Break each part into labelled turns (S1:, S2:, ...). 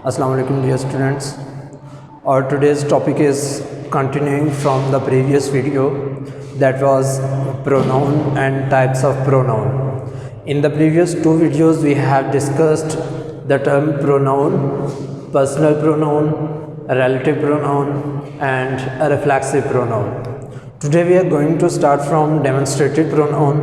S1: Assalamu alaikum dear students. Our today's topic is continuing from the previous video, that was pronoun and types of pronoun. In the previous two videos we have discussed the term pronoun, personal pronoun, relative pronoun and a reflexive pronoun. Today we are going to start from demonstrative pronoun,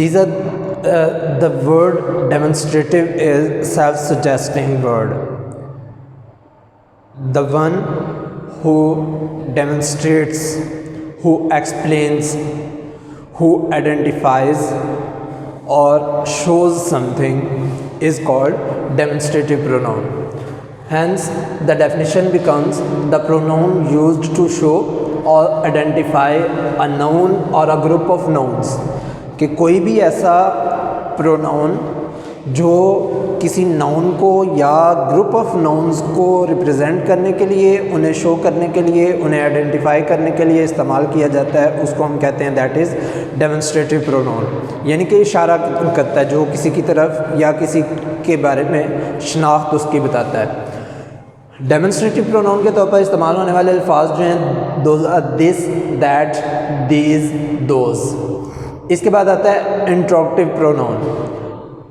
S1: These are the word demonstrative is self-suggesting word. The one who demonstrates, who explains, who identifies or shows something is called demonstrative pronoun. Hence, the definition becomes the pronoun used to show or identify a noun or a group of nouns. کہ کوئی بھی ایسا pronoun جو کسی noun کو یا group of nouns کو represent کرنے کے لیے، انہیں شو کرنے کے لیے، انہیں آئیڈینٹیفائی کرنے کے لیے استعمال کیا جاتا ہے، اس کو ہم کہتے ہیں دیٹ از ڈیمونسٹریٹو پروناؤن. یعنی کہ اشارہ کرتا ہے، جو کسی کی طرف یا کسی کے بارے میں شناخت اس کی بتاتا ہے. ڈیمونسٹریٹو پروناؤن کے طور پر استعمال ہونے والے الفاظ جو ہیں those are this, that, these, those. اس کے بعد آتا ہے انٹروگیٹو پروناؤن.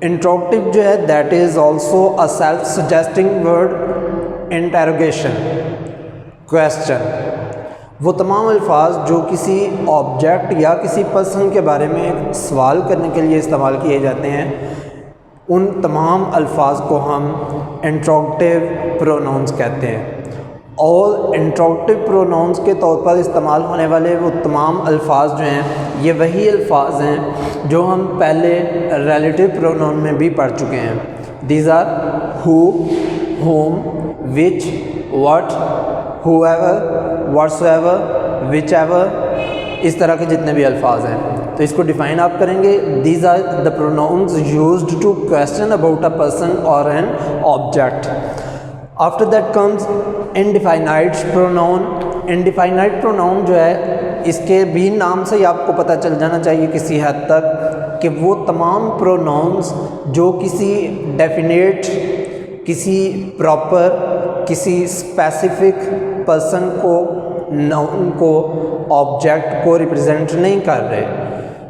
S1: انٹروگیٹو جو ہے that is also a self suggesting word. Interrogation, question, وہ تمام الفاظ جو کسی آبجیکٹ یا کسی پرسن کے بارے میں سوال کرنے کے لیے استعمال کیے جاتے ہیں، ان تمام الفاظ کو ہم انٹروگیٹو پروناؤنس کہتے ہیں. اور انٹروگیٹو پروناؤنس کے طور پر استعمال ہونے والے وہ تمام الفاظ جو ہیں، یہ وہی الفاظ ہیں جو ہم پہلے ریلیٹیو پروناؤن میں بھی پڑھ چکے ہیں. These are who, whom, which, what, whoever, whatsoever, whichever, اس طرح کے جتنے بھی الفاظ ہیں. تو اس کو ڈیفائن آپ کریں گے. These are the pronouns used to question about a person اور an object. After that comes indefinite pronoun. Indefinite pronoun جو ہے، اس کے بھی نام سے ہی آپ کو پتہ چل جانا چاہیے کسی حد تک کہ وہ تمام پروناؤنز جو کسی ڈیفینیٹ، کسی پراپر، کسی اسپیسیفک پرسن کو، ناؤن کو، آبجیکٹ کو ریپرزینٹ نہیں کر رہے.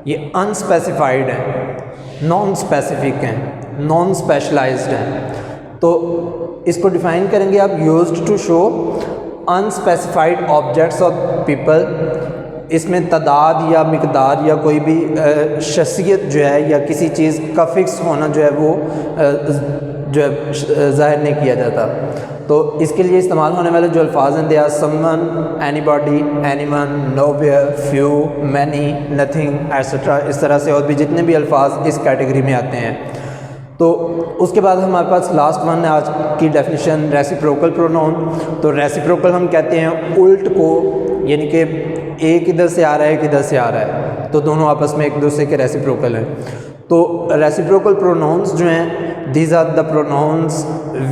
S1: یہ انسپیسیفائڈ ہیں، نان اسپیسیفک ہیں، نان اسپیشلائزڈ ہیں. تو اس کو ڈیفائن کریں گے آپ. Used to show unspecified objects اور پیپل. اس میں تعداد یا مقدار یا کوئی بھی شخصیت جو ہے یا کسی چیز کا فکس ہونا جو ہے وہ جو ہے ظاہر نہیں کیا جاتا. تو اس کے لیے استعمال ہونے والے جو الفاظ ہیں، they are someone, anybody, anyone, nowhere, few, many, nothing etcetera. اس طرح سے اور بھی جتنے بھی الفاظ اس کیٹیگری میں آتے ہیں. تو اس کے بعد ہمارے پاس لاسٹ ون ہے آج کی ڈیفینیشن، ریسیپروکل پروناؤن. تو ریسیپروکل ہم کہتے ہیں الٹ کو، یعنی کہ ایک ادھر سے آ رہا ہے، ایک ادھر سے آ رہا ہے، تو دونوں آپس میں ایک دوسرے کے ریسیپروکل ہیں. تو ریسیپروکل پروناؤنس جو ہیں، these are the pronouns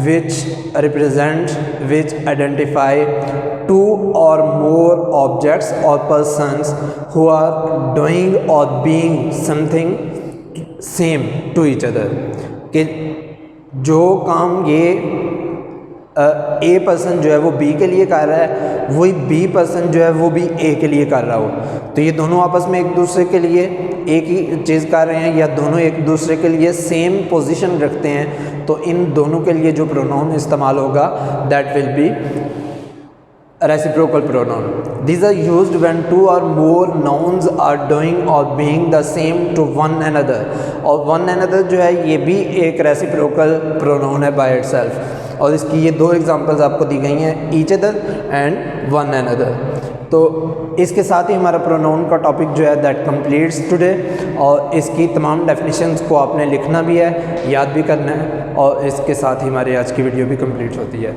S1: which represent, which identify two or more objects or persons who are doing or being something same to each other. کہ جو کام یہ اے پرسن جو ہے وہ بی کے لیے کر رہا ہے، وہی بی پرسن جو ہے وہ بھی اے کے لیے کر رہا ہو. تو یہ دونوں آپس میں ایک دوسرے کے لیے ایک ہی چیز کر رہے ہیں، یا دونوں ایک دوسرے کے لیے سیم پوزیشن رکھتے ہیں. تو ان دونوں کے لیے جو پروناؤن استعمال ہوگا that will be reciprocal pronoun. These are used when two or more nouns are doing or being the same to one another. اور one another جو ہے یہ بھی ایک reciprocal pronoun ہے by itself. اور اس کی یہ دو ایگزامپلز آپ کو دی گئی ہیں، each other and one another. تو اس کے ساتھ ہی ہمارا پروناؤن کا ٹاپک جو ہے دیٹ کمپلیٹس ٹوڈے. اور اس کی تمام ڈیفینیشنز کو آپ نے لکھنا بھی ہے، یاد بھی کرنا ہے، اور اس کے ساتھ ہی ہماری آج کی ویڈیو بھی کمپلیٹ ہوتی ہے.